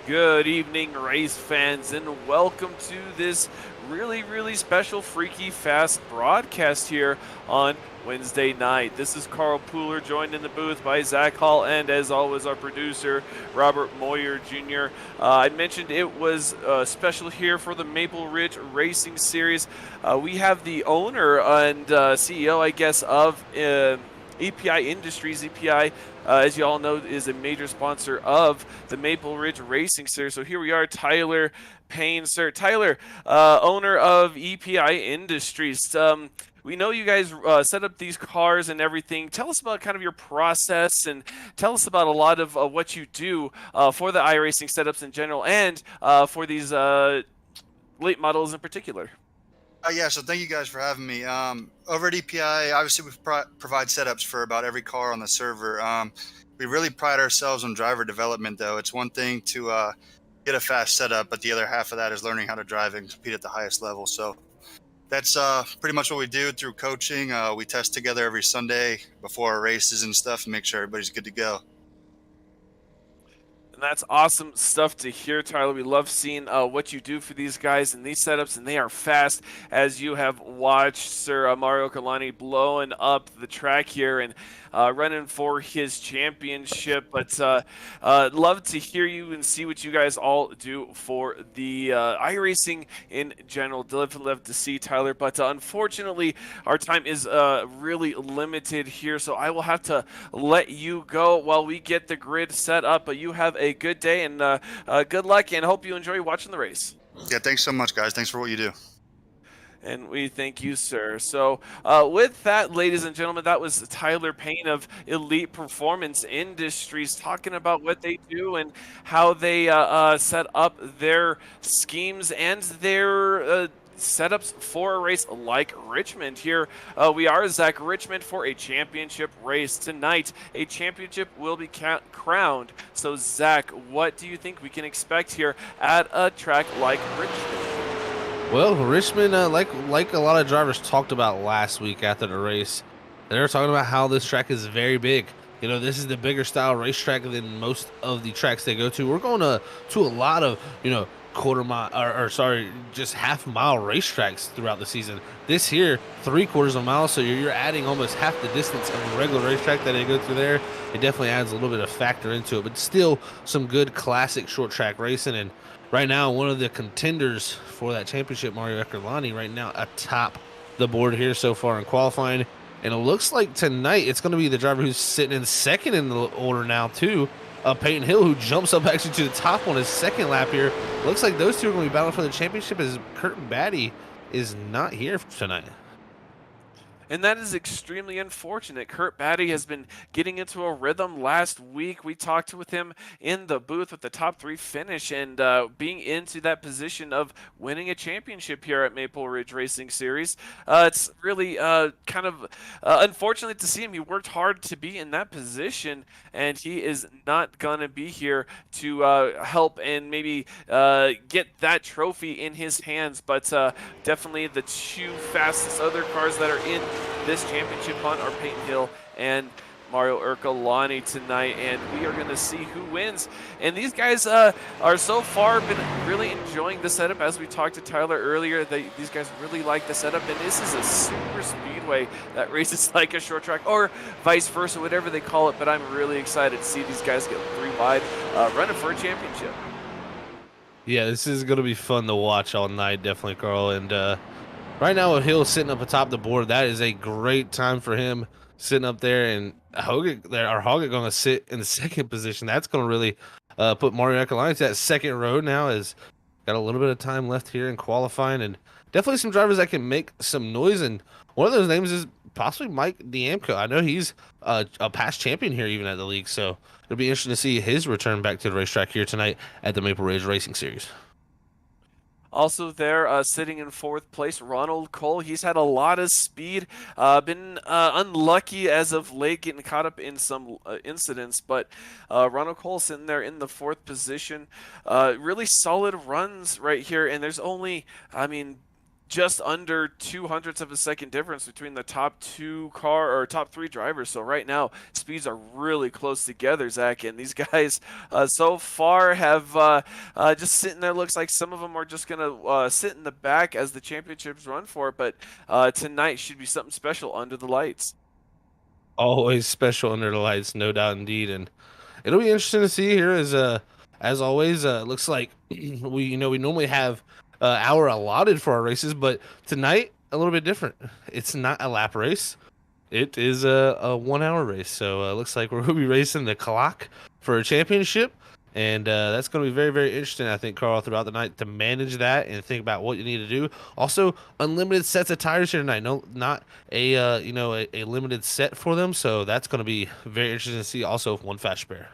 Good evening, race fans, and welcome to this really special Freaky Fast broadcast here on Wednesday night. This is Carl Pooler, joined in the booth by Zach Hall, and as always, our producer, Robert Moyer Jr. I mentioned it was special here for the Maple Ridge Racing Series. We have the owner and CEO, I guess, of EPI Industries. EPI, as you all know, is a major sponsor of the Maple Ridge Racing Series. So here we are, Tyler Payne, sir. Tyler, owner of EPI Industries. We know you guys set up these cars and everything. Tell us about kind of your process and tell us about a lot of what you do for the iRacing setups in general and for these late models in particular. Yeah, so thank you guys for having me. Over at EPI, obviously we provide setups for about every car on the server. We really pride ourselves on driver development, though. It's one thing to get a fast setup, but the other half of that is learning how to drive and compete at the highest level. So that's pretty much what we do through coaching. We test together every Sunday before our races and stuff and make sure everybody's good to go. And that's awesome stuff to hear, Tyler. We love seeing what you do for these guys and these setups, and they are fast, as you have watched Sir Mario Kalani blowing up the track here and running for his championship. But love to hear you and see what you guys all do for the iRacing in general. Definitely love to see, Tyler. But unfortunately, our time is really limited here, so I will have to let you go while we get the grid set up. But you have a good day and good luck, and hope you enjoy watching the race. Yeah, thanks so much, guys. Thanks for what you do. And we thank you, sir. So, with that, ladies and gentlemen, that was Tyler Payne of Elite Performance Industries talking about what they do and how they set up their schemes and their setups for a race like Richmond. Here we are, Zach, Richmond for a championship race tonight. A championship will be crowned. So, Zach, what do you think we can expect here at a track like Richmond? Well, Richmond, like a lot of drivers talked about last week after the race, they were talking about how this track is very big. You know, this is the bigger style racetrack than most of the tracks they go to. We're going to a lot of quarter mile or sorry, just half mile racetracks throughout the season. This here, 3/4 of a mile, so you're adding almost half the distance of a regular racetrack that they go through there. It definitely adds a little bit of factor into it, but still some good classic short track racing. And right now, one of the contenders for that championship, Mario Eckerlani, right now atop the board here so far in qualifying. And it looks like tonight it's going to be the driver who's sitting in second in the order now, too. Peyton Hill, who jumps up actually to the top on his second lap here. Looks like those two are going to be battling for the championship as Curtin Batty is not here tonight. And that is extremely unfortunate. Kurt Batty has been getting into a rhythm last week. We talked with him in the booth with the top 3 finish and being into that position of winning a championship here at Maple Ridge Racing Series. It's really kind of unfortunate to see him. He worked hard to be in that position, and he is not going to be here to help and maybe get that trophy in his hands. But definitely the 2 fastest other cars that are in this championship hunt are Peyton Hill and Mario Ercolani tonight, and we are going to see who wins. And these guys are so far been really enjoying the setup. As we talked to Tyler earlier, these guys really like the setup, and this is a super speedway that races like a short track, or vice versa, whatever they call it. But I'm really excited to see these guys get 3 wide running for a championship. Yeah, this is going to be fun to watch all night, definitely, Carl. And right now, with Hill sitting up atop the board, that is a great time for him sitting up there. And Hogan going to sit in the second position. That's going to really put Mario Eckerlani to that second row now. Has got a little bit of time left here in qualifying, and definitely some drivers that can make some noise. And one of those names is possibly Mike Diamco. I know he's a past champion here, even at the league. So it'll be interesting to see his return back to the racetrack here tonight at the Maple Ridge Racing Series. Also there, sitting in 4th place, Ronald Cole. He's had a lot of speed, been unlucky as of late, getting caught up in some incidents, but Ronald Cole sitting there in the 4th position. Really solid runs right here, and there's only, I mean, just under 200ths of a second difference between the top top three drivers. So right now, speeds are really close together, Zach. And these guys so far have just sitting there. Looks like some of them are just gonna sit in the back as the championships run for it. But tonight should be something special under the lights. Always special under the lights, no doubt indeed. And it'll be interesting to see here as always. Looks like we normally have hour allotted for our races, but tonight a little bit different. It's not a lap race. It is a 1 hour race. So looks like we're going to be racing the clock for a championship. And that's going to be very, very interesting, I think, Carl, throughout the night to manage that and think about what you need to do. Also, unlimited sets of tires here tonight. No, not a a limited set for them. So that's going to be very interesting to see. Also, one fast spare.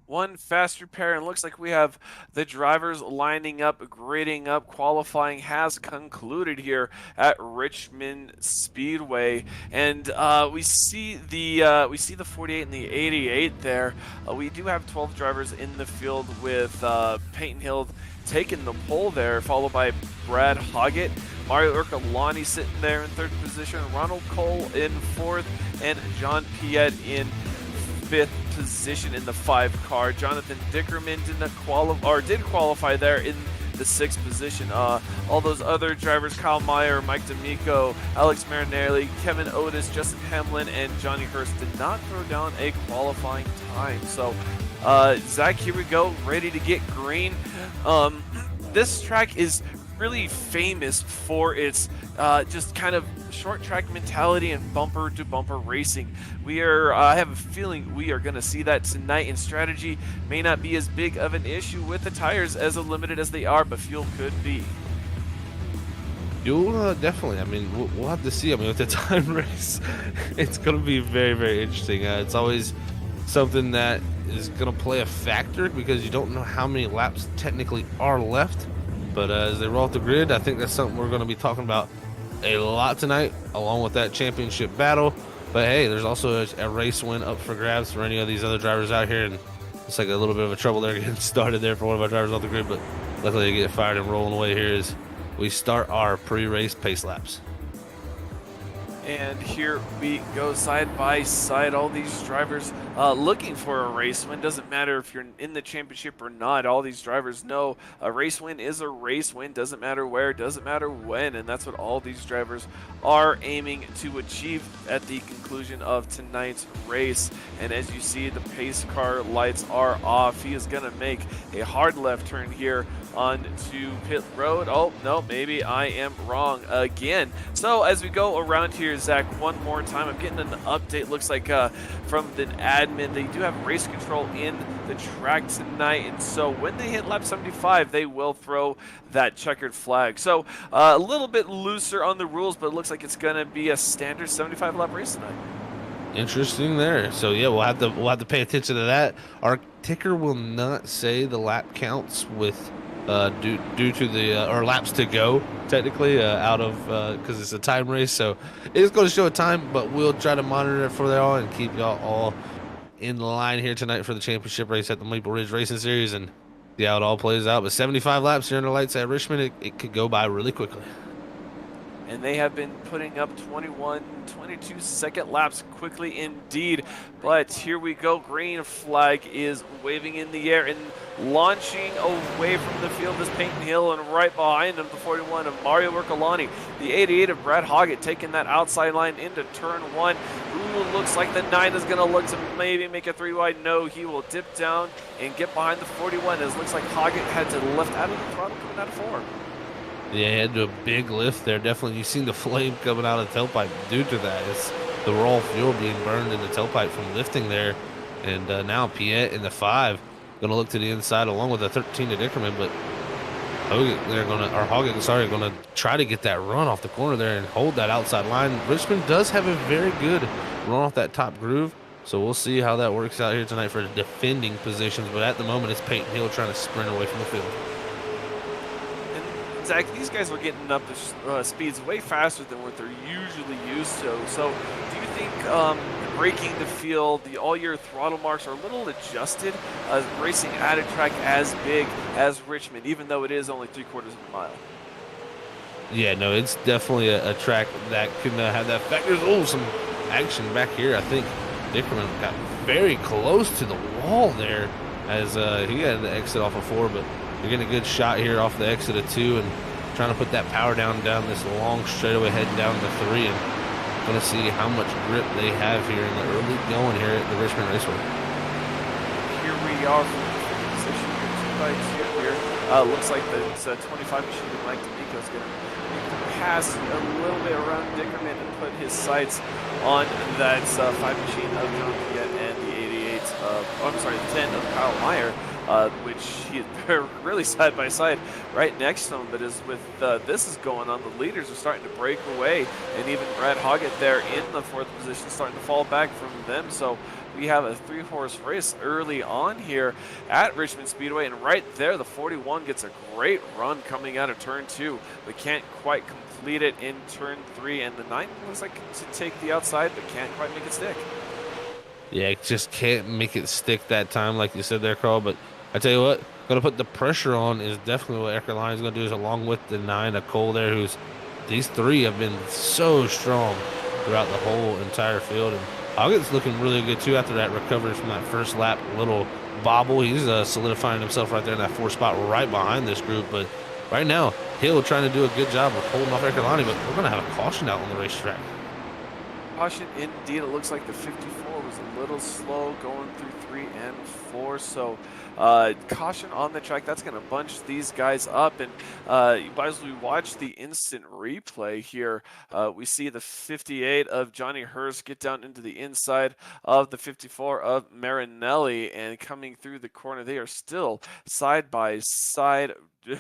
One fast repair, and looks like we have the drivers lining up, grading up. Qualifying has concluded here at Richmond Speedway, and we see the 48 and the 88 there. We do have 12 drivers in the field, with Peyton Hill taking the pole there, followed by Brad Hoggett. Mario Urcolani sitting there in third position, Ronald Cole in fourth, and John Piet in fifth position in the 5 car. Jonathan Dickerman did qualify there in the 6th position. All those other drivers, Kyle Meyer, Mike D'Amico, Alex Marinelli, Kevin Otis, Justin Hamlin, and Johnny Hurst did not throw down a qualifying time. So Zach, here we go, ready to get green. This track is really famous for its just kind of short track mentality and bumper to bumper racing. I have a feeling we are going to see that tonight, and strategy may not be as big of an issue with the tires as limited as they are, but fuel could be. You'll definitely. I mean, we'll have to see. I mean, with the time race, it's going to be very, very interesting. It's always something that is going to play a factor because you don't know how many laps technically are left. But as they roll off the grid, I think that's something we're going to be talking about a lot tonight, along with that championship battle. But hey, there's also a race win up for grabs for any of these other drivers out here, and it's like a little bit of a trouble there getting started there for one of our drivers off the grid. But luckily, they get fired and rolling away here as we start our pre-race pace laps. And here we go, side by side, all these drivers looking for a race win. Doesn't matter if you're in the championship or not. All these drivers know a race win is a race win. Doesn't matter where, doesn't matter when, and that's what all these drivers are aiming to achieve at the conclusion of tonight's race. And as you see, the pace car lights are off. He is going to make a hard left turn here onto pit road. Oh, no, maybe I am wrong again. So as we go around here, Zach, one more time, I'm getting an update. Looks like from the admin, they do have race control in the track tonight, and so when they hit lap 75, they will throw that checkered flag. So a little bit looser on the rules, but it looks like it's going to be a standard 75 lap race tonight. Interesting there. So yeah, we'll have to pay attention to that. Our ticker will not say the lap counts with due to the or laps to go technically out of because it's a time race, so it's going to show a time, but we'll try to monitor it for y'all and keep y'all all in line here tonight for the championship race at the Maple Ridge Racing Series and see how it all plays out. But 75 laps here in the lights at Richmond, it could go by really quickly. And they have been putting up 21, 22-second laps quickly indeed. But here we go. Green flag is waving in the air and launching away from the field is Peyton Hill, and right behind him, the 41 of Mario Urcolani. The 88 of Brad Hoggett taking that outside line into turn 1. Ooh, looks like the 9 is going to look to maybe make a 3 wide. No, he will dip down and get behind the 41, as looks like Hoggett had to lift out of the throttle coming out of 4. Yeah, he had to do a big lift there. Definitely, you've seen the flame coming out of the tailpipe due to that. It's the raw fuel being burned in the tailpipe from lifting there. And now Piet in the 5 going to look to the inside along with the 13 to Dickerman. But Hoggett, going to try to get that run off the corner there and hold that outside line. Richmond does have a very good run off that top groove. So we'll see how that works out here tonight for the defending positions. But at the moment, it's Peyton Hill trying to sprint away from the field. Zach, these guys were getting up to speeds way faster than what they're usually used to. So do you think braking the field, all your throttle marks are a little adjusted, racing at a track as big as Richmond, even though it is only 3/4 of a mile? Yeah, no, it's definitely a track that can have that effect. There's some action back here. I think Dickerman got very close to the wall there as he had the exit off of 4, but you're getting a good shot here off the exit of 2 and trying to put that power down this long straightaway heading down to 3, and going to see how much grip they have here in the early going here at the Richmond Raceway. Here we are from the position here, 2 by 2 here. Looks like the 25 machine of Mike D'Amico is going to pass a little bit around Dickerman and put his sights on that 5 machine of John Piet and the 88 the 10 of Kyle Meyer, which they're really side by side right next to him. But as with this is going on, the leaders are starting to break away, and even Brad Hoggett there in the 4th position starting to fall back from them. So we have a 3-horse race early on here at Richmond Speedway, and right there the 41 gets a great run coming out of turn 2, but can't quite complete it in turn 3, and the 9 looks like to take the outside but can't quite make it stick. Yeah, it just can't make it stick that time, like you said there, Carl. But I tell you what, going to put the pressure on is definitely what R11 is going to do, is along with the 9 of Cole there, these 3 have been so strong throughout the whole entire field. And Hoggett's looking really good too after that recovery from that first lap little bobble. He's solidifying himself right there in that 4th spot right behind this group. But right now, Hill trying to do a good job of holding off R11, but we're going to have a caution out on the racetrack. Caution indeed. It looks like the 54 was a little slow going through 3 and 4, so caution on the track. That's going to bunch these guys up. And as we watch the instant replay here, we see the 58 of Johnny Hurst get down into the inside of the 54 of Marinelli, and coming through the corner, they are still side by side,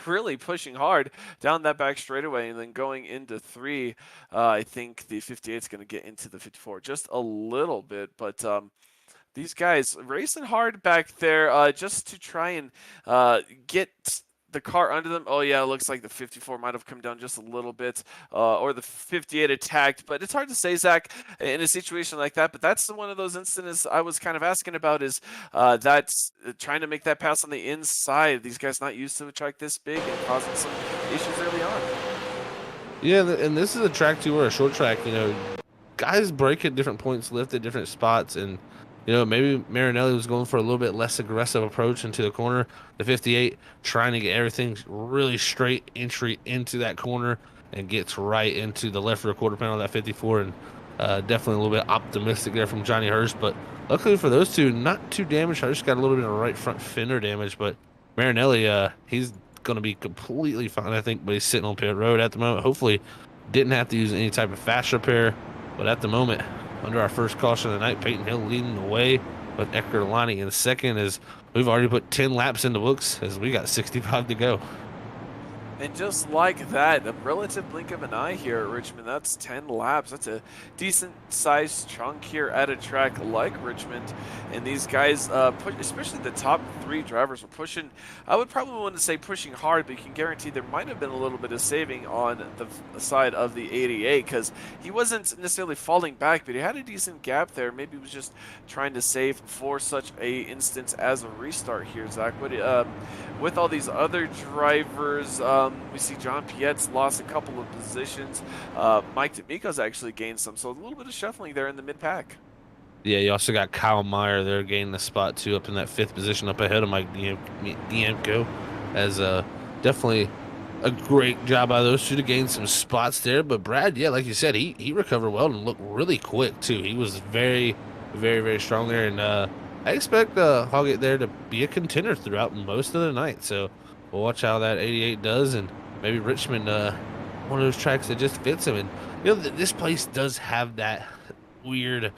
really pushing hard down that back straightaway. And then going into 3, I think the 58 is going to get into the 54 just a little bit, but these guys racing hard back there just to try and get the car under them. Oh yeah, it looks like the 54 might have come down just a little bit, or the 58 attacked, but it's hard to say, Zach, in a situation like that. But that's one of those instances I was kind of asking about, is that's trying to make that pass on the inside. These guys not used to a track this big and causing some issues early on. Yeah, and this is a track too, or a short track, guys break at different points, lift at different spots, and maybe Marinelli was going for a little bit less aggressive approach into the corner. The 58 trying to get everything really straight entry into that corner, and gets right into the left rear quarter panel of that 54. And definitely a little bit optimistic there from Johnny Hurst. But luckily for those two, not too damaged. Hurst got a little bit of right front fender damage, but Marinelli, he's going to be completely fine, I think, but he's sitting on pit road at the moment. Hopefully didn't have to use any type of fast repair, but at the moment, under our first caution of the night, Peyton Hill leading the way with R11 in second, as we've already put 10 laps in the books as we got 65 to go. And just like that, a relative blink of an eye here at Richmond, that's 10 laps. That's a decent-sized chunk here at a track like Richmond. And these guys, especially the top 3 drivers, were pushing. I would probably want to say pushing hard, but you can guarantee there might have been a little bit of saving on the side of the 88, because he wasn't necessarily falling back, but he had a decent gap there. Maybe he was just trying to save for such a instance as a restart here, Zach. With all these other drivers, we see John Piet's lost a couple of positions. Mike D'Amico's actually gained some, so a little bit of shuffling there in the mid-pack. Yeah, you also got Kyle Meyer there gaining the spot too, up in that 5th position, up ahead of Mike D'Amico, as definitely a great job by those two to gain some spots there. But Brad, yeah, like you said, he recovered well and looked really quick too. He was very, very, very strong there, and I expect Hoggett there to be a contender throughout most of the night. So we'll watch how that 88 does, and maybe Richmond, one of those tracks that just fits him. And this place does have that weird,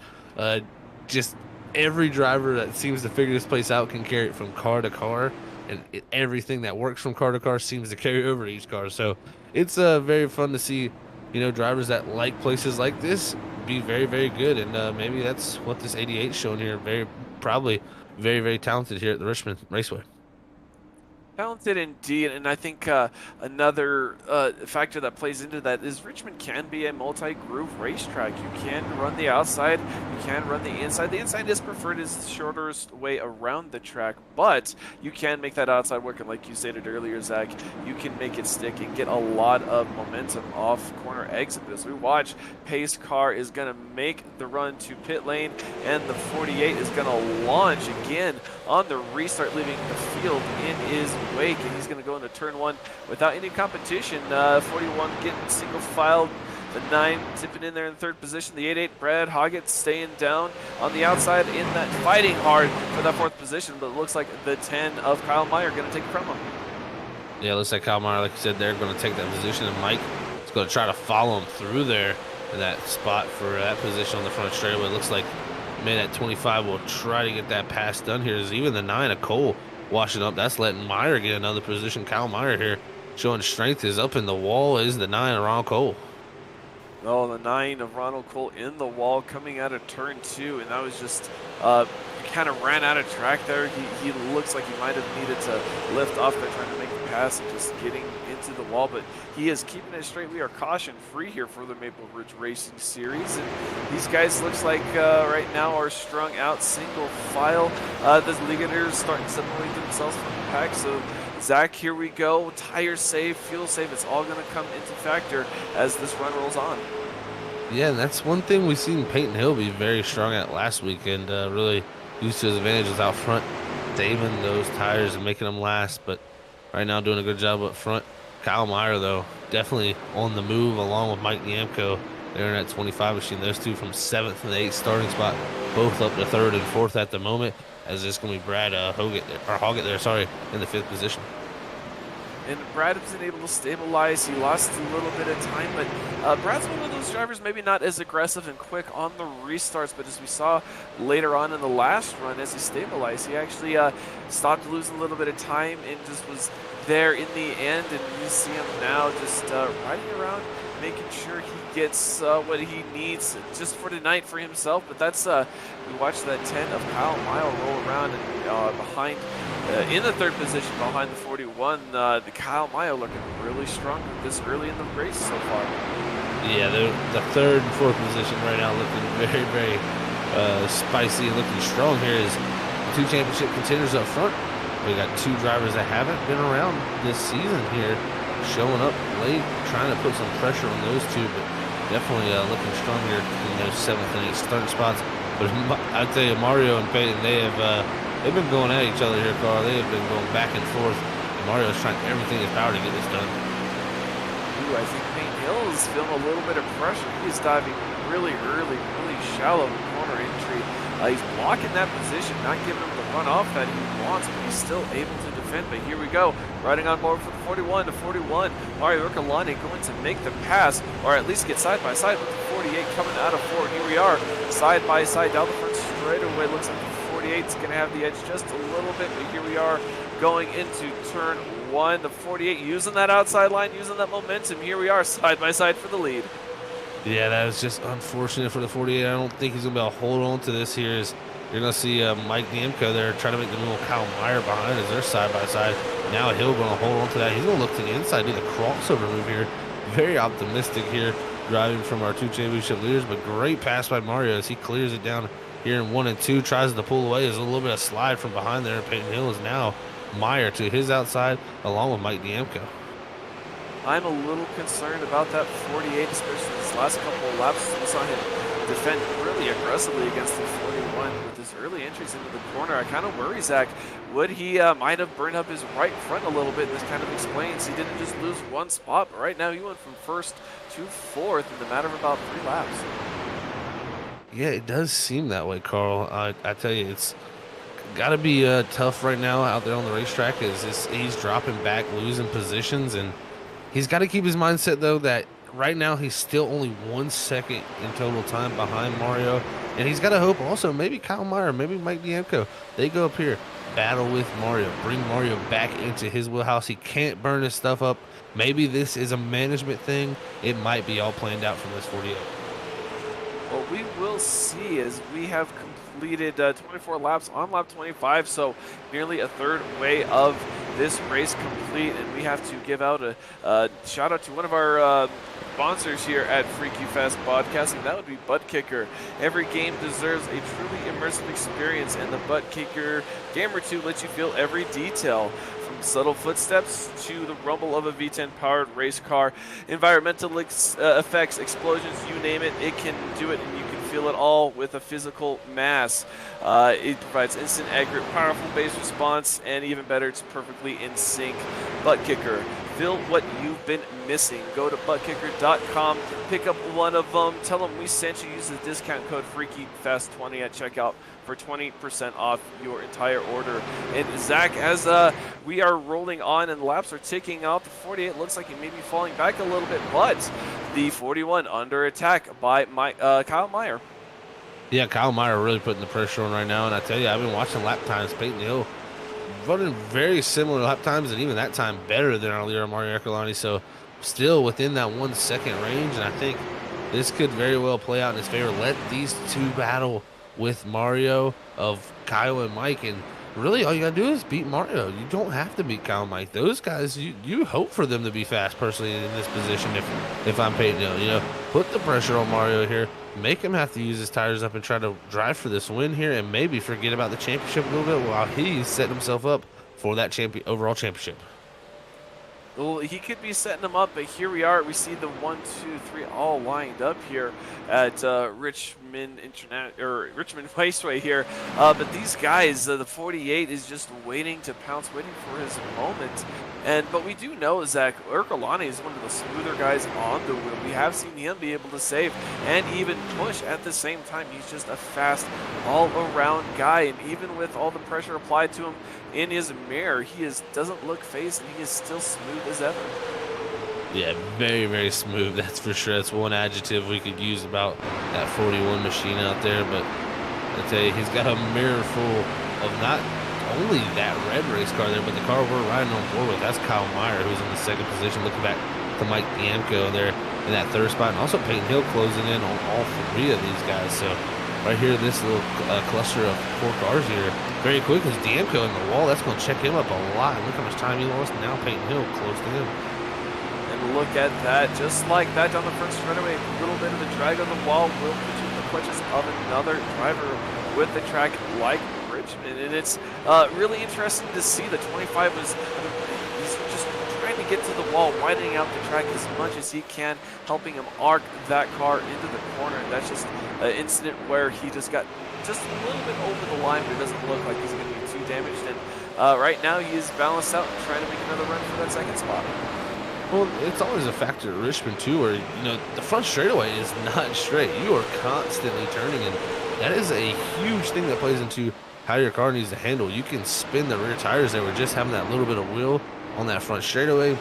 just every driver that seems to figure this place out can carry it from car to car, and everything that works from car to car seems to carry over to each car. So it's very fun to see, drivers that like places like this be very, very good, and maybe that's what this 88 is showing here. Probably very, very talented here at the Richmond Raceway. Talented indeed, and I think another factor that plays into that is Richmond can be a multi-groove racetrack. You can run the outside, you can run the inside. The inside is preferred as the shortest way around the track, but you can make that outside work, and like you stated earlier, Zach, you can make it stick and get a lot of momentum off corner exit. As we watch, pace car is going to make the run to pit lane, and the 48 is going to launch again on the restart, leaving the field in his wake, and he's going to go into turn one without any competition. 41 getting single filed, the 9 tipping in there in third position, the 8-8 Brad Hoggett staying down on the outside in that, fighting hard for that fourth position, but it looks like the 10 of Kyle Meyer going to take it from him. Yeah, looks like Kyle Meyer, like you said, they're going to take that position, and Mike is going to try to follow him through there in that spot for that position on the front straightaway. It looks like man at 25 will try to get that pass done here. Is even the 9 of Cole washing up. That's letting Meyer get another position. Kyle Meyer here showing strength is up in the wall. Is the 9 of Ron Cole. Oh, the 9 of Ronald Cole in the wall coming out of turn 2, and that was just kind of ran out of track there. He looks like he might have needed to lift off there trying to make the pass and just getting into the wall, but he is keeping it straight. We are caution free here for the Maple Ridge Racing Series, and these guys looks like right now are strung out single file. The leaders starting to separate themselves from the pack, so Zach, here we go. Tire safe, fuel safe. It's all going to come into factor as this run rolls on. Yeah, and that's one thing we've seen Peyton Hill be very strong at last week, and really used to his advantages out front, saving those tires and making them last. But right now doing a good job up front. Kyle Meyer, though, definitely on the move along with Mike Niemko. They're in that 25 machine. Those two from 7th and 8th starting spot, both up to 3rd and 4th at the moment, as it's going to be Brad Hoggett there, sorry, in the 5th position. And Brad has been able to stabilize. He lost a little bit of time, but Brad's one of those drivers maybe not as aggressive and quick on the restarts, but as we saw later on in the last run, as he stabilized, he actually stopped losing a little bit of time and just was there in the end, and you see him now just riding around, making sure he gets what he needs just for tonight for himself. But that's we watched that 10 of Kyle Meyer roll around and behind in the 3rd position behind the 41. The Kyle Meyer looking really strong this early in the race so far. Yeah, the 3rd and 4th position right now looking very, very spicy, looking strong here. Is 2 championship contenders up front. We got 2 drivers that haven't been around this season here, showing up late, trying to put some pressure on those 2, but definitely looking strong here in those 7th and 8th starting spots. But I'd tell you, Mario and Peyton, they've been going at each other here, Carl. They have been going back and forth. And Mario's trying everything in his power to get this done. Ooh, I think Peyton Hill is feeling a little bit of pressure. He is diving really early, really shallow corner entry. He's blocking that position, not giving him the run off that he wants, but he's still able to defend. But here we go, riding on board for the 41 to 41. Mario Urkalani going to make the pass, or at least get side by side with the 48 coming out of 4. Here we are, side by side down the front straightaway. Looks like the 48 is going to have the edge just a little bit, but here we are going into turn 1. The 48 using that outside line, using that momentum. Here we are, side by side for the lead. Yeah, that was just unfortunate for the 48. I don't think he's going to be able to hold on to this here. As you're going to see Mike Niemko there trying to make the move. Kyle Meyer behind as they're side by side. Now Hill going to hold on to that. He's going to look to the inside, do the crossover move here. Very optimistic here, driving from our 2 championship leaders, but great pass by Mario as he clears it down here in 1 and 2, tries to pull away. There's a little bit of slide from behind there. Peyton Hill is now Meyer to his outside along with Mike Niemko. I'm a little concerned about that 48, especially this last couple of laps. We saw him defend really aggressively against the 41 with his early entries into the corner. I kind of worry, Zach, would he might have burned up his right front a little bit. This kind of explains he didn't just lose 1 spot, but right now he went from 1st to 4th in the matter of about 3 laps. Yeah, it does seem that way, Carl. I tell you, it's got to be tough right now out there on the racetrack. He's dropping back, losing positions, and he's got to keep his mindset, though, that right now he's still only 1 second in total time behind Mario. And he's got to hope also maybe Kyle Meyer, maybe Mike Niemko, they go up here, battle with Mario, bring Mario back into his wheelhouse. He can't burn his stuff up. Maybe this is a management thing. It might be all planned out from this 48. Well, we will see as we have completed 24 laps on lap 25, so nearly a third way of this race complete. And we have to give out a shout out to one of our sponsors here at Freaky Fast Podcasting. That would be ButtKicker. Every game deserves a truly immersive experience, and the ButtKicker Gamer 2 lets you feel every detail. From subtle footsteps to the rumble of a V10 powered race car, environmental effects, explosions, you name it, it can do it, and you can feel it all with a physical mass. It provides instant, accurate, powerful base response, and even better, it's perfectly in sync. ButtKicker. Feel what you've been missing. Go to ButtKicker.com, pick up one of them, tell them we sent you, use the discount code FreakyFast20 at checkout for 20% off your entire order. And Zach, as we are rolling on and laps are ticking out, the 48 looks like it may be falling back a little bit, but the 41 under attack by Kyle Meyer. Yeah, Kyle Meyer really putting the pressure on right now, and I tell you, I've been watching lap times. Peyton Hill running very similar lap times, and even that time better than our leader Mario Ercolani, so still within that 1 second range, and I think this could very well play out in his favor. Let these two battle with Mario of Kyle and Mike, and really all you gotta do is beat Mario. You don't have to beat Kyle and Mike. Those guys, you hope for them to be fast personally in this position if I'm Peyton Hill. You know, put the pressure on Mario here, make him have to use his tires up and try to drive for this win here, and maybe forget about the championship a little bit while he's setting himself up for that overall championship. Well, he could be setting them up, but here we are. We see the 1, 2, 3 all lined up here at Richmond Richmond Raceway here. But these guys, the 48 is just waiting to pounce, waiting for his moment. But we do know Zach Ercolani is one of the smoother guys on the wheel. We have seen him be able to save and even push at the same time. He's just a fast, all-around guy, and even with all the pressure applied to him in his mirror, he doesn't look phased, and he is still smooth as ever. Yeah, very, very smooth. That's for sure. That's one adjective we could use about that 41 machine out there. But I tell you, he's got a mirror full of not only that red race car there, but the car we're riding on board with. That's Kyle Meyer, who's in the second position, looking back to Mike Diemko there in that third spot, and also Peyton Hill closing in on all three of these guys. So right here, this little cluster of 4 cars here, very quick is Diemko in the wall. That's going to check him up a lot. And look how much time he lost. Now Peyton Hill close to him. And look at that, just like that down the front straightaway, a little bit of the drag on the wall will put you in the clutches of another driver with the track like Richmond. And it's really interesting to see the 25 he's just trying to get to the wall, widening out the track as much as he can, helping him arc that car into the corner. And that's just an incident where he just got just a little bit over the line, but it doesn't look like he's going to be too damaged. And right now he is balanced out and trying to make another run for that second spot. Well, it's always a factor at Richmond too, where the front straightaway is not straight. You are constantly turning, and that is a huge thing that plays into how your car needs to handle. You can spin the rear tires there with just having that little bit of wheel on that front straightaway.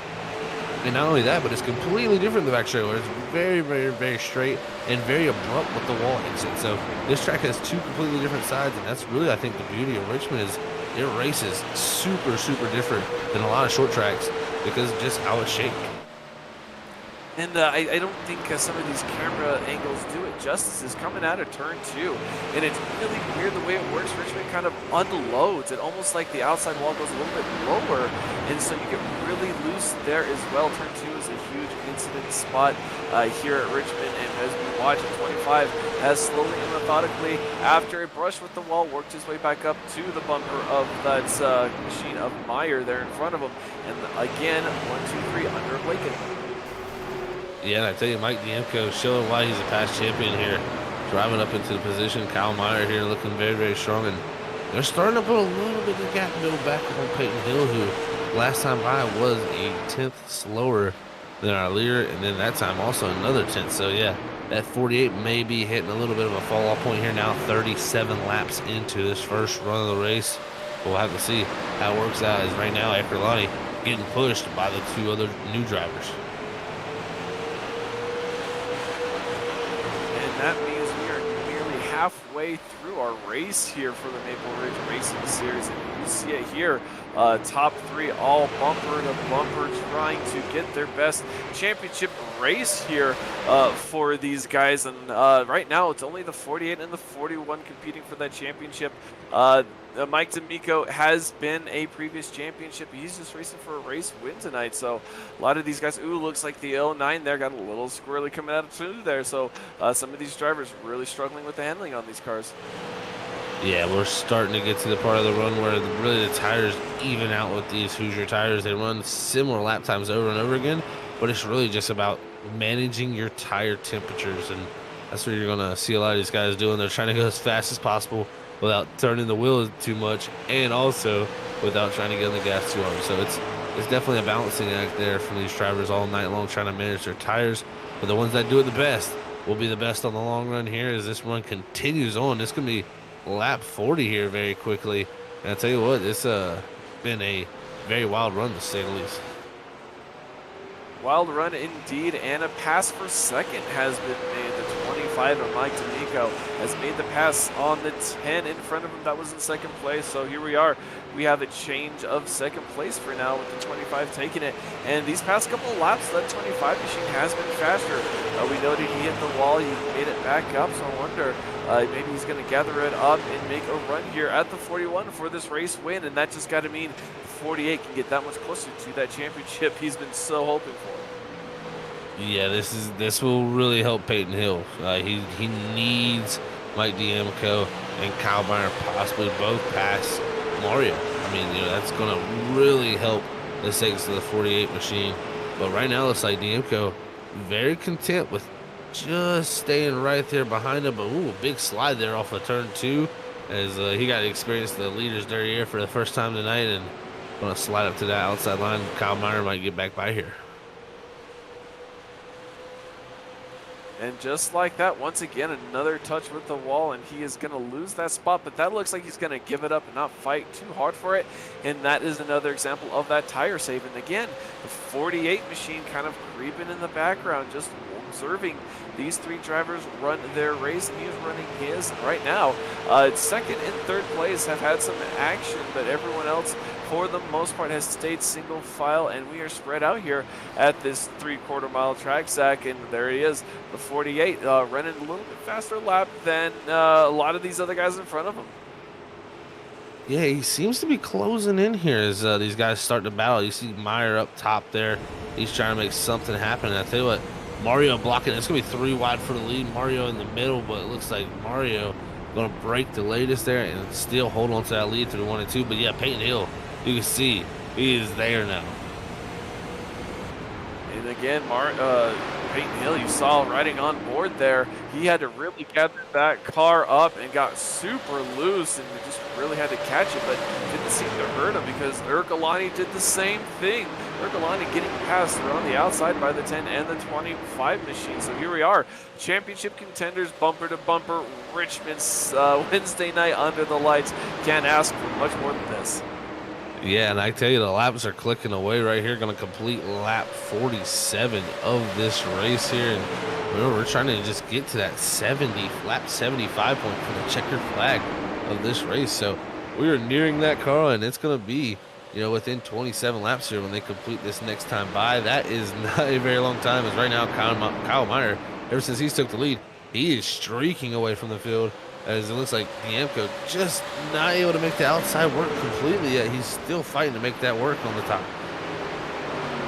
And not only that, but it's completely different than the back straightaway. It's very, very, very straight and very abrupt with the wall exit. So this track has 2 completely different sides, and that's really, I think, the beauty of Richmond is it races super, super different than a lot of short tracks because of just how it's shaped. And I don't think some of these camera angles do it justice. Is coming out of turn 2, and it's really weird the way it works. Richmond kind of unloads. It almost like the outside wall goes a little bit lower, and so you get really loose there as well. Turn 2 is a huge incident spot here at Richmond, and as we watch, 25 has slowly and methodically, after a brush with the wall, worked his way back up to the bumper of that machine of Meyer there in front of him. And again, 1, 2, 3 under Blaken. Yeah, and I tell you, Mike Diemko showing why he's a past champion here. Driving up into the position. Kyle Meyer here looking very, very strong. And they're starting to put a little bit of gap build back on Peyton Hill, who last time by was a 10th slower than our leader. And then that time also another 10th. So, yeah, that 48 may be hitting a little bit of a fall-off point here now. 37 laps into this first run of the race. We'll have to see how it works out, as right now Ercolani getting pushed by the 2 other new drivers. That means we are nearly halfway through our race here for the Maple Ridge Racing Series. And you see it here, top 3 all bumper to bumper, trying to get their best championship race here for these guys. And right now it's only the 48 and the 41 competing for that championship. Mike D'Amico has been a previous championship. He's just racing for a race win tonight. So a lot of these guys, ooh, looks like the 09 there got a little squirrely coming out of two there. So some of these drivers really struggling with the handling on these cars. Yeah, we're starting to get to the part of the run where really the tires even out with these Hoosier tires. They run similar lap times over and over again, but it's really just about managing your tire temperatures, and that's what you're going to see a lot of these guys doing. They're trying to go as fast as possible without turning the wheel too much, and also without trying to get on the gas too hard. So it's definitely a balancing act there from these drivers all night long, trying to manage their tires. But the ones that do it the best will be the best on the long run here as this run continues on. This can be lap 40 here very quickly. And I tell you what, it's been a very wild run to say the least. Wild run indeed, and a pass for second has been made. The 25 of Mike D'Amico has made the pass on the 10 in front of him. That was in second place. So here we are. We have a change of second place for now with the 25 taking it. And these past couple of laps, that 25 machine has been faster. We noted he hit the wall. He made it back up. So I wonder maybe he's going to gather it up and make a run here at the 41 for this race win. And that just got to mean 48 can get that much closer to that championship he's been so hoping for. Yeah, this will really help Peyton Hill. He needs Mike D'Amico and Kyle Meyer possibly both pass Mario. I mean, that's going to really help the stakes of the 48 machine. But right now, it's like D'Amico very content with just staying right there behind him. But ooh, a big slide there off of turn 2 as he got to experience the leader's dirty air for the first time tonight, and going to slide up to that outside line. Kyle Meyer might get back by here. And just like that, once again, another touch with the wall, and he is going to lose that spot. But that looks like he's going to give it up and not fight too hard for it. And that is another example of that tire save. And again, the 48 machine kind of creeping in the background, just observing these three drivers run their race, and he's running his right now. Second and third place have had some action, but everyone else, for the most part, has stayed single file, and we are spread out here at this 3/4 mile track, Zach. And there he is, the 48, running a little bit faster lap than a lot of these other guys in front of him. Yeah, he seems to be closing in here as these guys start to battle. You see Meyer up top there. He's trying to make something happen. And I tell you what, Mario blocking. It's going to be 3 wide for the lead. Mario in the middle, but it looks like Mario going to break the latest there and still hold on to that lead through the 1 and 2. But yeah, Peyton Hill, you can see he is there now. And again, Peyton Hill, you saw riding on board there, he had to really gather that car up and got super loose and just really had to catch it, but didn't seem to hurt him because Ercolani did the same thing. Ercolani getting passed around the outside by the 10 and the 25 machine. So here we are, championship contenders, bumper to bumper, Richmond's Wednesday night under the lights. Can't ask for much more than this. Yeah, and I tell you, the laps are clicking away right here. Going to complete lap 47 of this race here. And remember, we're trying to just get to that lap 75 point for the checkered flag of this race. So we are nearing that, Carl, and it's going to be, within 27 laps here when they complete this next time by. That is not a very long time, as right now Kyle Meyer, ever since he's took the lead, he is streaking away from the field. As it looks like D'Amico just not able to make the outside work completely yet. He's still fighting to make that work on the top.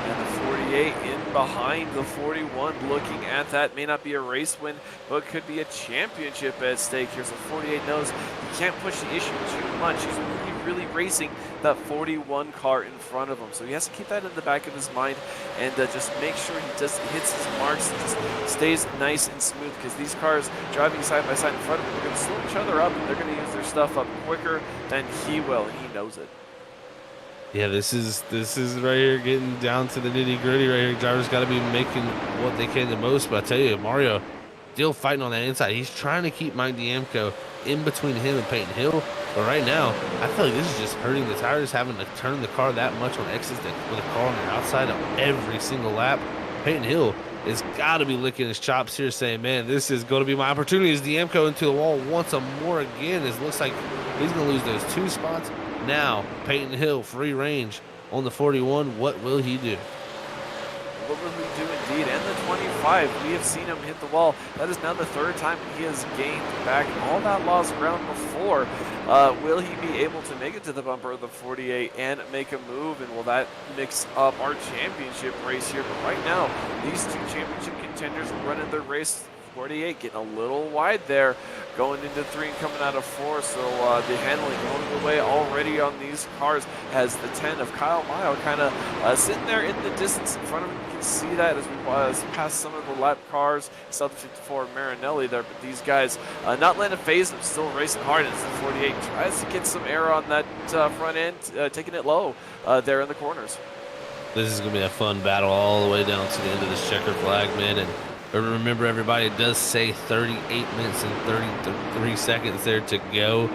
And the 48 in behind the 41, looking at that. May not be a race win, but could be a championship at stake here. So 48 knows he can't push the issue too much. He's really racing that 41 car in front of him. So he has to keep that in the back of his mind and just make sure he just hits his marks and just stays nice and smooth, because these cars driving side by side in front of him are going to slow each other up, and they're going to use their stuff up quicker than he will, and he knows it. Yeah, this is right here getting down to the nitty gritty right here. Drivers got to be making what they can the most. But I tell you, Mario still fighting on that inside. He's trying to keep Mike D'Amico in between him and Peyton Hill. But right now, I feel like this is just hurting the tires, having to turn the car that much on exits with a car on the outside of every single lap. Peyton Hill has got to be licking his chops here, saying, man, this is going to be my opportunity as D'Amico into the wall once more again. It looks like he's going to lose those 2 spots. Now, Peyton Hill, free range on the 41. What will he do? what will he do indeed? And the 25, we have seen him hit the wall. That is now the third time he has gained back all that lost ground before. Will he be able to make it to the bumper of the 48 and make a move? And will that mix up our championship race here? But right now, these two championship contenders are running their race. 48 getting a little wide there, going into 3 and coming out of 4. So the handling going away already on these cars has the 10 of Kyle Mayo kind of sitting there in the distance in front of him. You can see that as we pass some of the lap cars. Still the 54 Marinelli there, but these guys not letting it phase them, still racing hard as the 48 tries to get some air on that front end, taking it low there in the corners. This is going to be a fun battle all the way down to the end of this checker flag, man. And remember, everybody, it does say 38 minutes and 33 seconds there to go.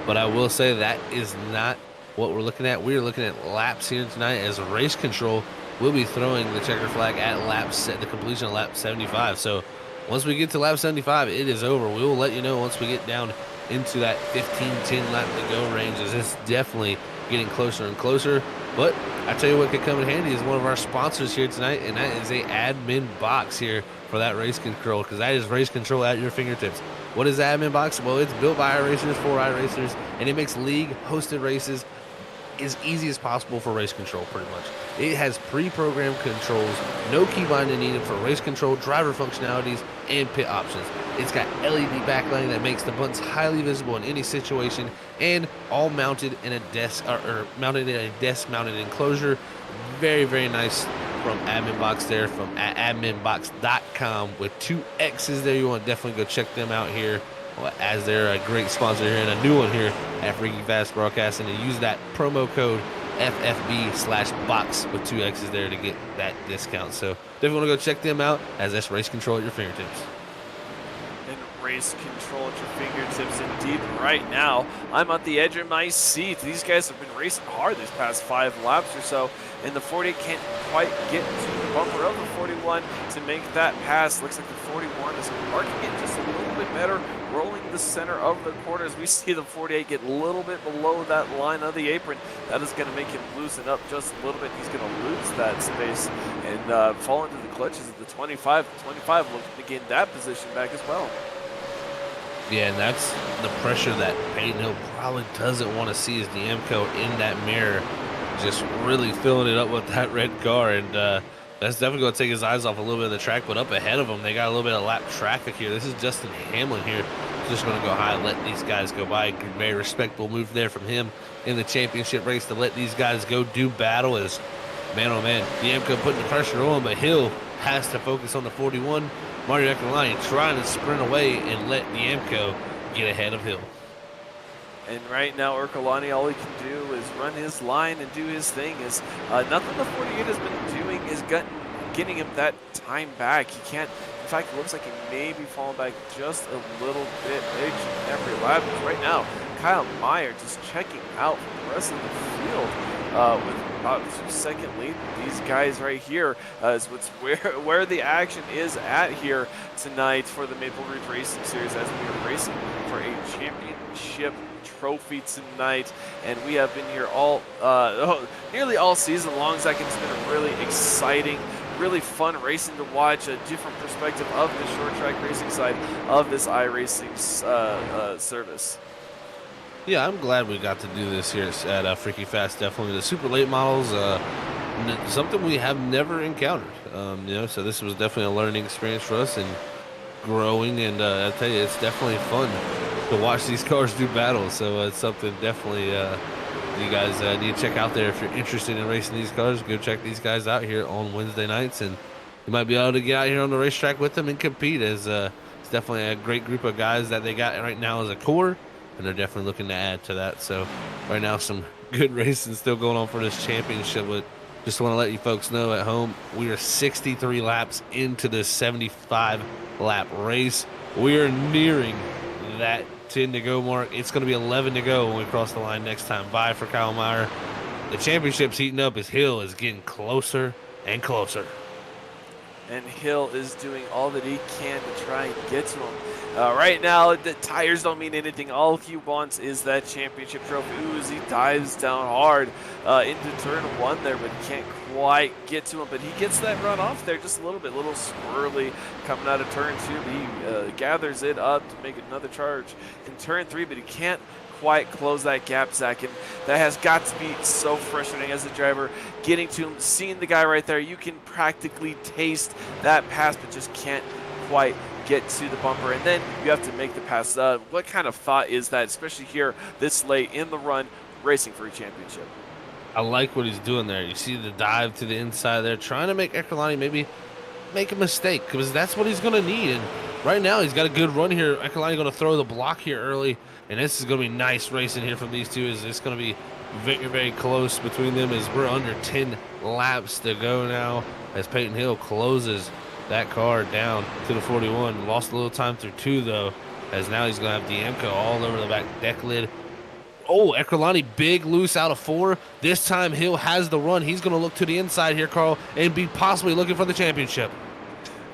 But I will say that is not what we're looking at. We're looking at laps here tonight, as race control will be throwing the checker flag at the completion of lap 75. So once we get to lap 75, it is over. We will let you know once we get down into that 15-10 lap to go range, as it's definitely getting closer and closer. But I tell you what could come in handy is one of our sponsors here tonight, and that is a admin box here for that race control, because that is race control at your fingertips. What is the admin box? Well, it's built by iRacers for iRacers, and it makes league-hosted races as easy as possible for race control, pretty much. It has pre-programmed controls, no key binding needed for race control, driver functionalities, and pit options. It's got LED backlighting that makes the buttons highly visible in any situation, and all mounted in a mounted in a desk-mounted enclosure. Very, very nice from Admin Box there, from adminbox.com with 2 X's there. You want to definitely go check them out here, as they're a great sponsor here and a new one here at Freaky Fast Broadcasting, and use that promo code FFB/box with 2 X's there to get that discount. So definitely want to go check them out, as that's race control at your fingertips. And race control at your fingertips indeed. Right now, I'm at the edge of my seat. These guys have been racing hard these past 5 laps or so, and the 40 can't quite get to the bumper of the 41 to make that pass. Looks like the 41 is marking it just a little bit better, rolling the center of the corners. We see the 48 get a little bit below that line of the apron. That is going to make him loosen up just a little bit. He's going to lose that space and fall into the clutches of the 25. The 25 looking to gain that position back as well. Yeah, and that's the pressure that Peyton Hill probably doesn't want to see, is the Demco in that mirror, just really filling it up with that red car. And that's definitely going to take his eyes off a little bit of the track. But up ahead of him, they got a little bit of lap traffic here. This is Justin Hamlin here. Just going to go high and let these guys go by. Very respectable move there from him in the championship race to let these guys go do battle. As man, oh man, Demco putting the pressure on, but Hill has to focus on the 41. Mario Ecolani trying to sprint away and let Demco get ahead of Hill. And right now, Ercolani, all he can do is run his line and do his thing. Is nothing the 48 has been doing is getting him that time back. He can't. In fact, it looks like he may be falling back just a little bit each and every lap. Right now, Kyle Meyer just checking out from the rest of the field with about a 2-second lead. These guys right here is where the action is at here tonight for the Maple Ridge Racing Series, as we are racing for a championship trophy tonight. And we have been here nearly all season long. Zach, it's been a really exciting, really fun racing to watch, a different perspective of the short track racing side of this iRacing service. Yeah, I'm glad we got to do this here at Freaky Fast. Definitely the super late models, something we have never encountered. So this was definitely a learning experience for us and growing. And I tell you, it's definitely fun to watch these cars do battle. So it's something definitely you guys need to check out there. If you're interested in racing these cars, go check these guys out here on Wednesday nights, and you might be able to get out here on the racetrack with them and compete. As it's definitely a great group of guys that they got right now as a core, and they're definitely looking to add to that. So right now, some good racing still going on for this championship. But just want to let you folks know at home, we are 63 laps into this 75 lap race. We are nearing that 10 to go mark. It's going to be 11 to go when we cross the line next time. Bye for Kyle Meyer. The championship's heating up as Hill is getting closer and closer. And Hill is doing all that he can to try and get to him. Right now, the tires don't mean anything. All he wants is that championship trophy. Ooh, as he dives down hard into turn one there, but he can't quite get to him. But he gets that run off there just a little bit, a little squirrely coming out of turn two. But he gathers it up to make another charge in turn three, but he can't quite close that gap, Zach, and that has got to be so frustrating as a driver, getting to him, seeing the guy right there. You can practically taste that pass, but just can't quite get to the bumper, and then you have to make the pass. What kind of thought is that, especially here this late in the run, racing for a championship? I like what he's doing there. You see the dive to the inside there, trying to make Ekerlani maybe make a mistake, because that's what he's going to need. And right now, he's got a good run here. Ekerlani going to throw the block here early, and this is going to be nice racing here from these two. Is this going to be very, very close between them as we're under 10 laps to go now as Peyton Hill closes that car down to the 41. Lost a little time through two, though, as now he's going to have Diemko all over the back deck lid. Oh, Ekerlani big loose out of four. This time Hill has the run. He's going to look to the inside here, Carl, and be possibly looking for the championship.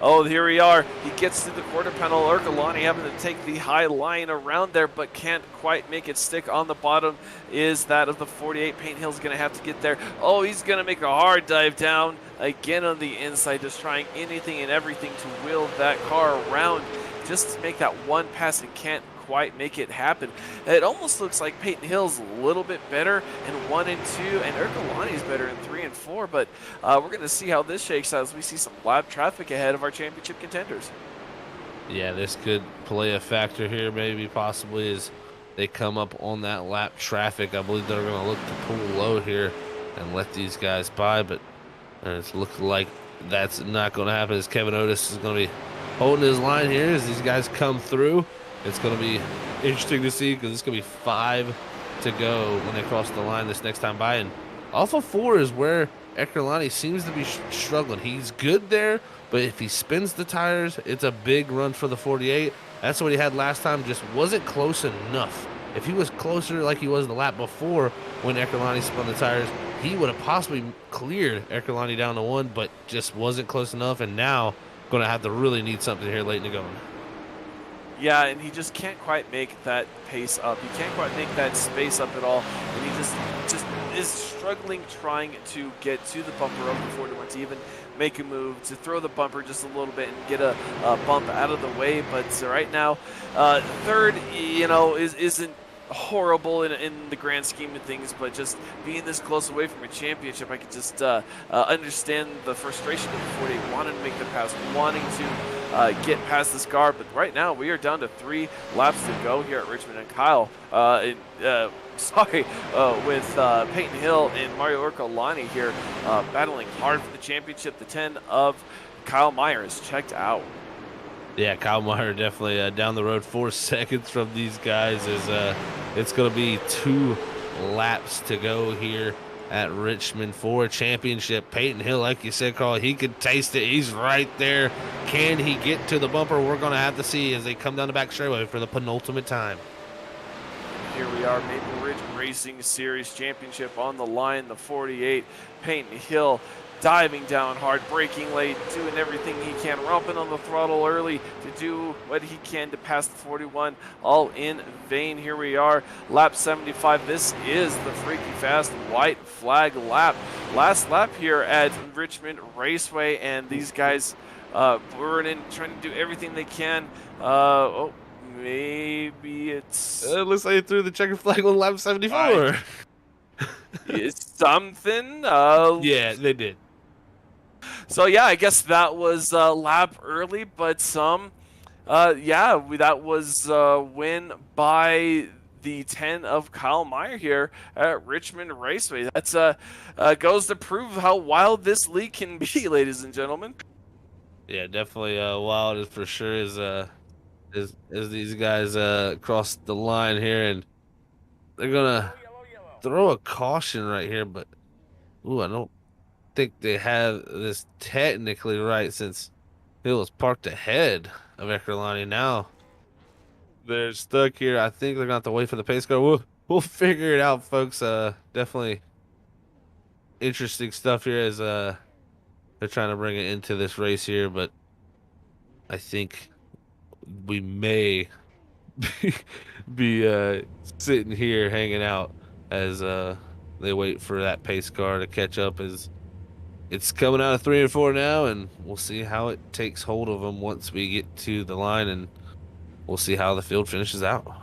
Oh, here we are. He gets to the quarter panel. Ekerlani having to take the high line around there, but can't quite make it stick. On the bottom is that of the 48. Payne Hill's going to have to get there. Oh, he's going to make a hard dive down again on the inside, just trying anything and everything to wheel that car around just to make that one pass, and can't quite make it happen. It almost looks like Peyton Hill's a little bit better in 1 and 2, and Ekerlani's better in 3 and 4, but we're going to see how this shakes out as we see some lap traffic ahead of our championship contenders. Yeah, this could play a factor here, maybe possibly, as they come up on that lap traffic. I believe they're going to look to pull low here and let these guys by, but it's looking like that's not going to happen, as Kevin Otis is going to be holding his line here as these guys come through. It's going to be interesting to see, because it's going to be 5 to go when they cross the line this next time by. And off of 4 is where Ekerlani seems to be struggling. He's good there, but if he spins the tires, it's a big run for the 48. That's what he had last time, just wasn't close enough. If he was closer like he was the lap before when Ekerlani spun the tires, he would have possibly cleared Ekerlani down to 1, but just wasn't close enough, and now going to have to really need something here late in the going. Yeah, and he just can't quite make that pace up. He can't quite make that space up at all, and he just is struggling trying to get to the bumper of the 41 to even make a move, to throw the bumper just a little bit and get a bump out of the way. But right now, third, isn't horrible in the grand scheme of things, but just being this close away from a championship, I could just understand the frustration of the 48, wanting to make the pass, wanting to get past this car. But right now we are down to 3 laps to go here at Richmond, and Kyle with Peyton Hill and Mario Ekerlani here battling hard for the championship. The 10 of Kyle Meyer is checked out. Yeah, Kyle Meyer definitely down the road 4 seconds from these guys. It's going to be 2 laps to go here at Richmond for a championship. Peyton Hill, like you said, Carl, he could taste it. He's right there. Can he get to the bumper? We're going to have to see as they come down the back straightaway for the penultimate time. Here we are, Maple Ridge Racing Series Championship on the line. The 48, Peyton Hill diving down hard, braking late, doing everything he can, romping on the throttle early to do what he can to pass the 41, all in vain. Here we are, lap 75. This is the freaky fast white flag lap. Last lap here at Richmond Raceway, and these guys burning, trying to do everything they can. Maybe it's... It looks like they threw the checkered flag on lap 74. It's something. Yeah, they did. So yeah, I guess that was lap early, but that was win by the 10 of Kyle Meyer here at Richmond Raceway. That's goes to prove how wild this league can be, ladies and gentlemen. Yeah, definitely wild is for sure as these guys cross the line here, and they're gonna throw a caution right here, but I don't think they have this technically right, since Hill was parked ahead of Ekerlani. Now they're stuck here. I think they're gonna have to wait for the pace car. We'll figure it out, folks. Definitely interesting stuff here as they're trying to bring it into this race here, but I think we may be sitting here hanging out as they wait for that pace car to catch up. As it's coming out of 3 and 4 now, and we'll see how it takes hold of them once we get to the line, and we'll see how the field finishes out.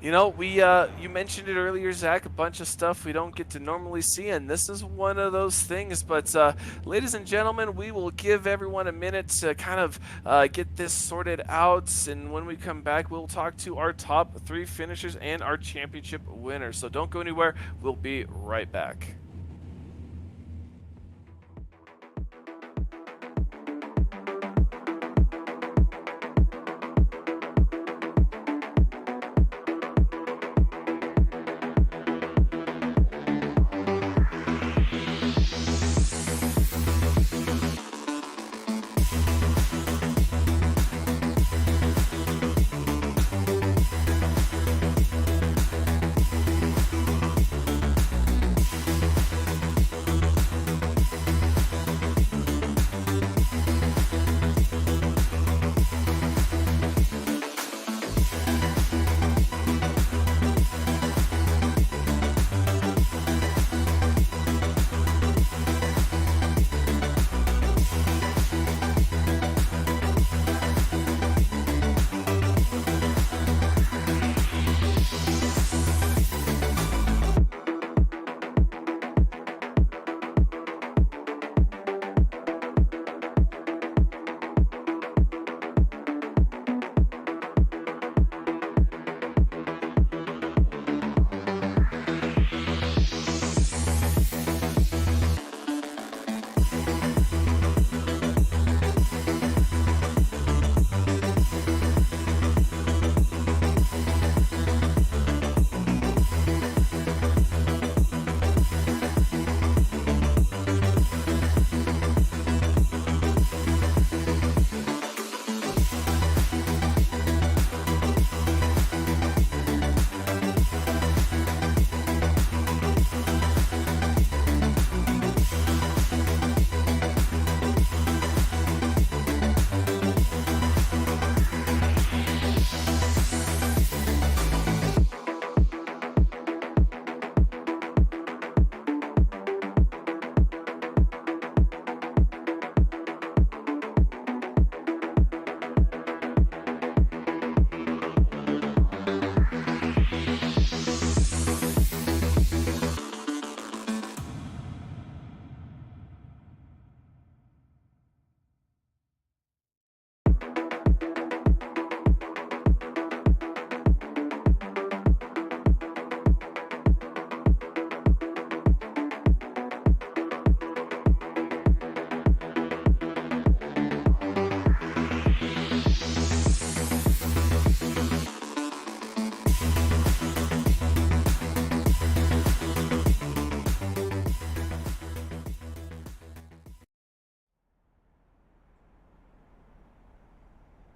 You know, you mentioned it earlier, Zach, a bunch of stuff we don't get to normally see, and this is one of those things. But ladies and gentlemen, we will give everyone a minute to kind of get this sorted out, and when we come back, we'll talk to our top 3 finishers and our championship winners. So don't go anywhere. We'll be right back.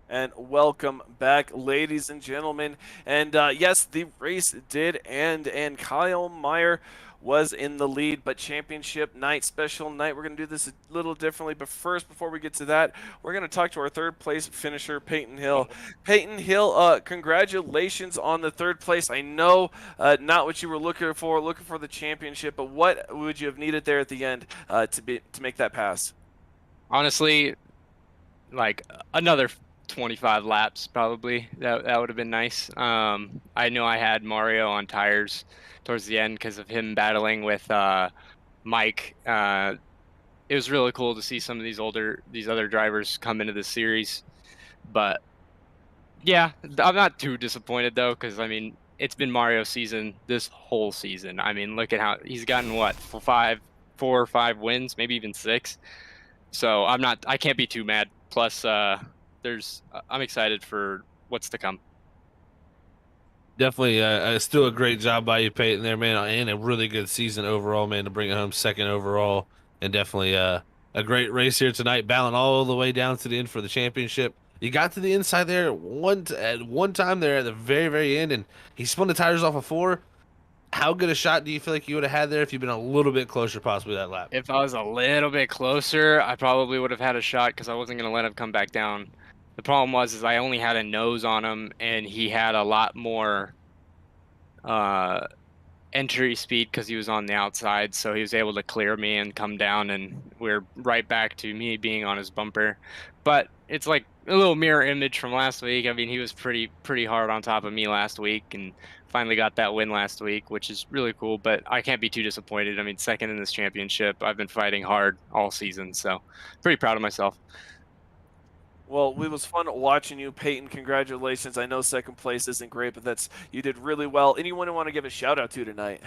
And welcome back, ladies and gentlemen. And yes, the race did end, and Kyle Meyer was in the lead, but championship night, special night, we're going to do this a little differently. But first, before we get to that, we're going to talk to our third place finisher, Peyton Hill. Peyton Hill, congratulations on the third place. I know not what you were looking for the championship, but what would you have needed there at the end to make that pass? Honestly, like another 25 laps probably. That would have been nice. I know I had Mario on tires towards the end because of him battling with Mike. It was really cool to see some of these other drivers come into the series. But yeah, I'm not too disappointed though, because I mean it's been Mario's season this whole season. I mean, look at how he's gotten what 4 or 5 wins, maybe even 6. So I can't be too mad. Plus, I'm excited for what's to come. Definitely, still a great job by you, Peyton, there, man, and a really good season overall, man, to bring it home second overall, and definitely a great race here tonight, battling all the way down to the end for the championship. You got to the inside there at one time there at the very, very end, and he spun the tires off of 4. How good a shot do you feel like you would have had there if you'd been a little bit closer, possibly that lap? If I was a little bit closer, I probably would have had a shot because I wasn't going to let him come back down. The problem was I only had a nose on him, and he had a lot more uh, entry speed because he was on the outside, so he was able to clear me and come down, and we're right back to me being on his bumper. But it's like a little mirror image from last week. I mean, he was pretty hard on top of me last week, and finally got that win last week, which is really cool. But I can't be too disappointed. I mean, second in this championship. I've been fighting hard all season, so pretty proud of myself. Well, it was fun watching you, Peyton. Congratulations. I know second place isn't great, but you did really well. Anyone you want to give a shout out to tonight?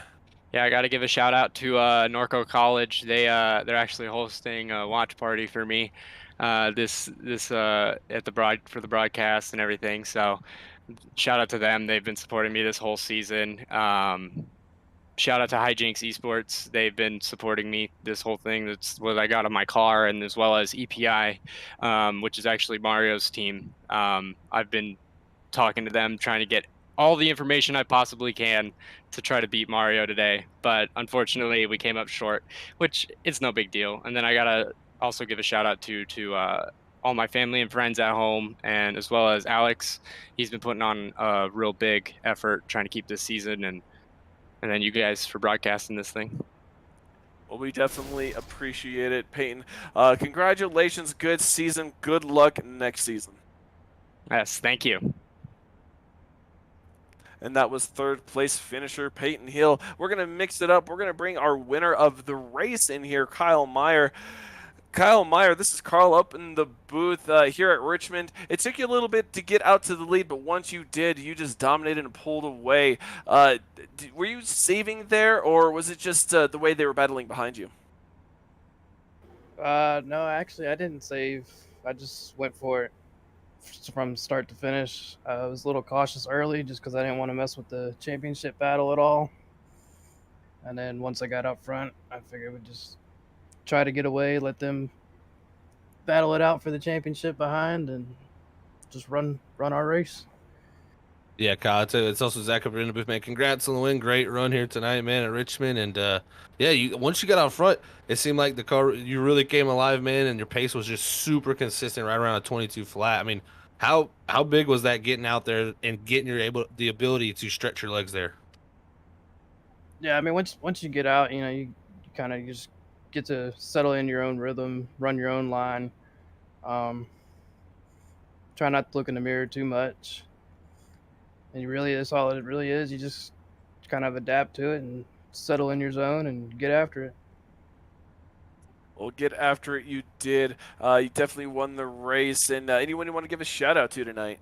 Yeah, I got to give a shout out to Norco College. They're actually hosting a watch party for me this at the broadcast and everything. So shout out to them. They've been supporting me this whole season. Shout out to Hijinks Esports. They've been supporting me this whole thing. That's what I got on my car, and as well as EPI, which is actually Mario's team. I've been talking to them, trying to get all the information I possibly can to try to beat Mario today. But unfortunately, we came up short, which it's no big deal. And then I gotta also give a shout out to all my family and friends at home, and as well as Alex. He's been putting on a real big effort trying to keep this season, and then you guys for broadcasting this thing. Well, we definitely appreciate it, Peyton. Congratulations. Good season. Good luck next season. Yes, thank you. And that was third place finisher Peyton Hill. We're going to mix it up. We're going to bring our winner of the race in here, Kyle Meyer. Kyle Meyer, this is Carl up in the booth here at Richmond. It took you a little bit to get out to the lead, but once you did, you just dominated and pulled away. Were you saving there, or was it just the way they were battling behind you? No, actually, I didn't save. I just went for it from start to finish. I was a little cautious early just because I didn't want to mess with the championship battle at all. And then once I got up front, I figured we'd just try to get away, let them battle it out for the championship behind, and just run our race. Yeah, Kyle, it's also Zach up in the booth, man. Congrats on the win. Great run here tonight, man, at Richmond. And yeah, once you got out front, it seemed like the car, you really came alive, man, and your pace was just super consistent right around a 22 flat. I mean, how big was that getting out there and getting the ability to stretch your legs there? Yeah, I mean, once you get out, you kind of just get to settle in your own rhythm, run your own line. Try not to look in the mirror too much. And that's all it really is. You just kind of adapt to it and settle in your zone and get after it. Well, get after it. You did. You definitely won the race. And anyone you want to give a shout out to tonight?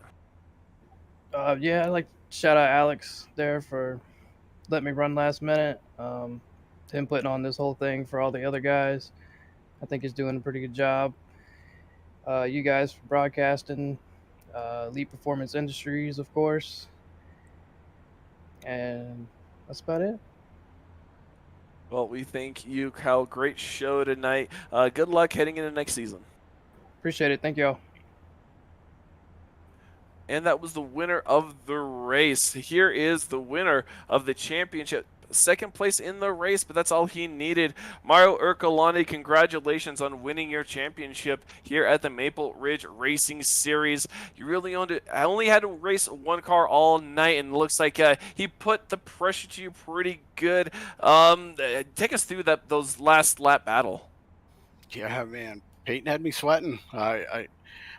Yeah, I'd like to shout out Alex there for letting me run last minute. Him putting on this whole thing for all the other guys. I think he's doing a pretty good job. You guys for broadcasting. Elite Performance Industries, of course. And that's about it. Well, we thank you, Kyle. Great show tonight. Good luck heading into next season. Appreciate it. Thank y'all. And that was the winner of the race. Here is the winner of the championship. Second place in the race, but that's all he needed. Mario Ercolani, congratulations on winning your championship here at the Maple Ridge Racing Series. You really owned it. I only had to race one car all night, and it looks like he put the pressure to you pretty good. Take us through those last lap battle. Yeah, man. Peyton had me sweating. I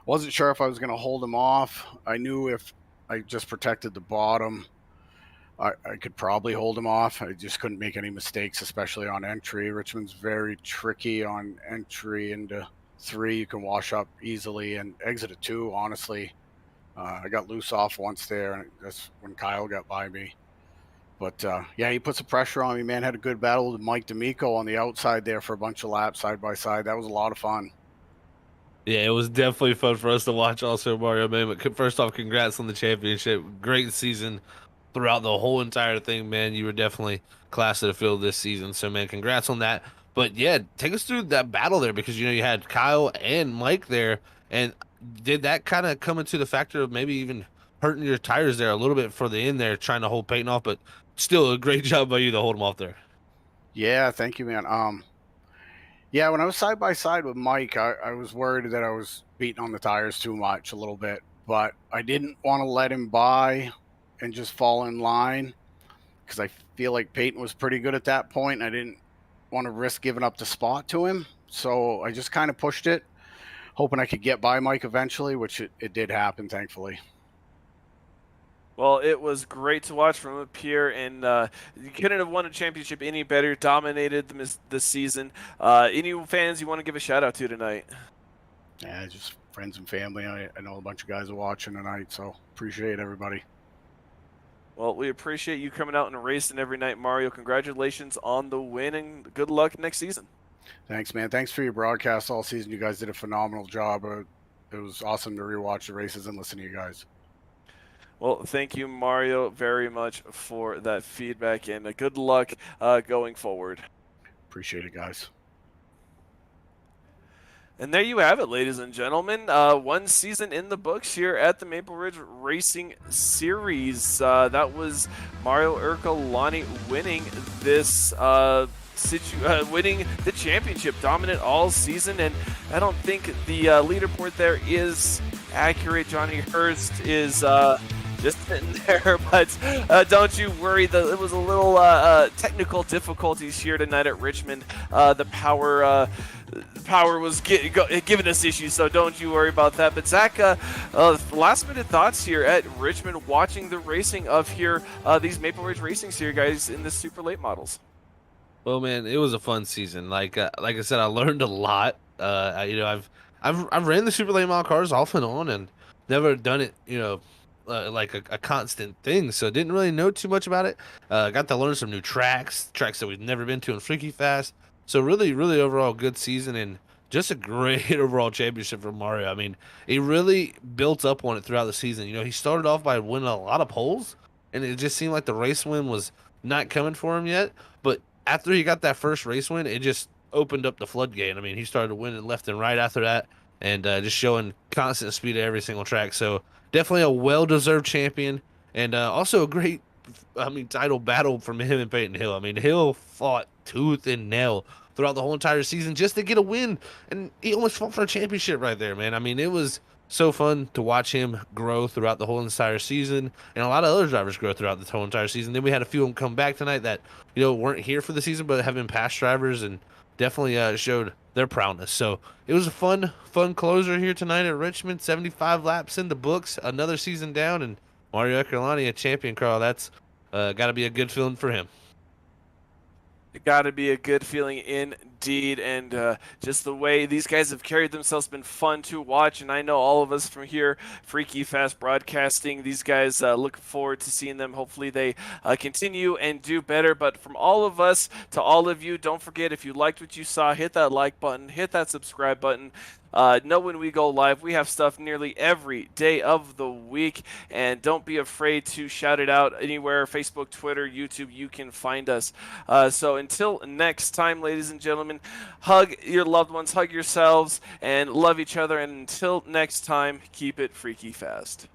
wasn't sure if I was going to hold him off. I knew if I just protected the bottom, I could probably hold him off. I just couldn't make any mistakes, especially on entry. Richmond's very tricky on entry into 3. You can wash up easily, and exit at 2, honestly. I got loose off once there, and that's when Kyle got by me. But yeah, he put some pressure on me, man. Had a good battle with Mike D'Amico on the outside there for a bunch of laps side by side. That was a lot of fun. Yeah, it was definitely fun for us to watch also, Mario, man. But first off, congrats on the championship. Great season throughout the whole entire thing, man. You were definitely class of the field this season. So, man, congrats on that. But, yeah, take us through that battle there because, you had Kyle and Mike there. And did that kind of come into the factor of maybe even hurting your tires there a little bit for the end there, trying to hold Peyton off? But still a great job by you to hold him off there. Yeah, thank you, man. Yeah, when I was side by side with Mike, I was worried that I was beating on the tires too much a little bit, but I didn't want to let him by and just fall in line because I feel like Peyton was pretty good at that point. I didn't want to risk giving up the spot to him. So I just kind of pushed it, hoping I could get by Mike eventually, which it did happen, thankfully. Well, it was great to watch from up here, and you couldn't have won a championship any better. Dominated the season. Any fans you want to give a shout out to tonight? Yeah, just friends and family. I know a bunch of guys are watching tonight, so appreciate everybody. Well, we appreciate you coming out and racing every night, Mario. Congratulations on the win, and good luck next season. Thanks, man. Thanks for your broadcast all season. You guys did a phenomenal job. It was awesome to rewatch the races and listen to you guys. Well, thank you, Mario, very much for that feedback, and good luck going forward. Appreciate it, guys. And there you have it, ladies and gentlemen. One season in the books here at the Maple Ridge Racing Series. That was Mario Ercolani winning this winning the championship, dominant all season. And I don't think the leaderboard there is accurate. Johnny Hurst is just sitting there, but don't you worry. It was a little technical difficulties here tonight at Richmond. The power was giving us issues, so don't you worry about that. But Zach, last minute thoughts here at Richmond, watching the racing of here these Maple Ridge Racing Series guys in the super late models. Well, man, it was a fun season. Like I said, I learned a lot. I've ran the super late model cars off and on, and never done it. Like a constant thing. So didn't really know too much about it. Got to learn some new tracks that we've never been to in Freaky Fast. So really, really overall good season and just a great overall championship for Mario. I mean, he really built up on it throughout the season. He started off by winning a lot of poles, and it just seemed like the race win was not coming for him yet. But after he got that first race win, it just opened up the floodgate. I mean, he started winning left and right after that, and just showing constant speed at every single track. So definitely a well-deserved champion, and also a great, title battle from him and Peyton Hill. I mean, Hill fought tooth and nail throughout the whole entire season just to get a win, and he almost fought for a championship right there, man. I mean, it was so fun to watch him grow throughout the whole entire season, and a lot of other drivers grow throughout the whole entire season. Then we had a few of them come back tonight that weren't here for the season but have been past drivers and definitely showed their prowess. So it was a fun closer here tonight at Richmond. 75 laps in the books, another season down, and Mario Ercolani, a champion, Carl. That's got to be a good feeling for him. It got to be a good feeling indeed, and just the way these guys have carried themselves been fun to watch. And I know all of us from here, Freaky Fast Broadcasting, these guys look forward to seeing them. Hopefully they continue and do better. But from all of us to all of you, don't forget, if you liked what you saw, hit that like button, hit that subscribe button. Know when we go live, we have stuff nearly every day of the week, and don't be afraid to shout it out anywhere, Facebook, Twitter, YouTube, you can find us. So until next time, ladies and gentlemen, hug your loved ones, hug yourselves, and love each other, and until next time, keep it freaky fast.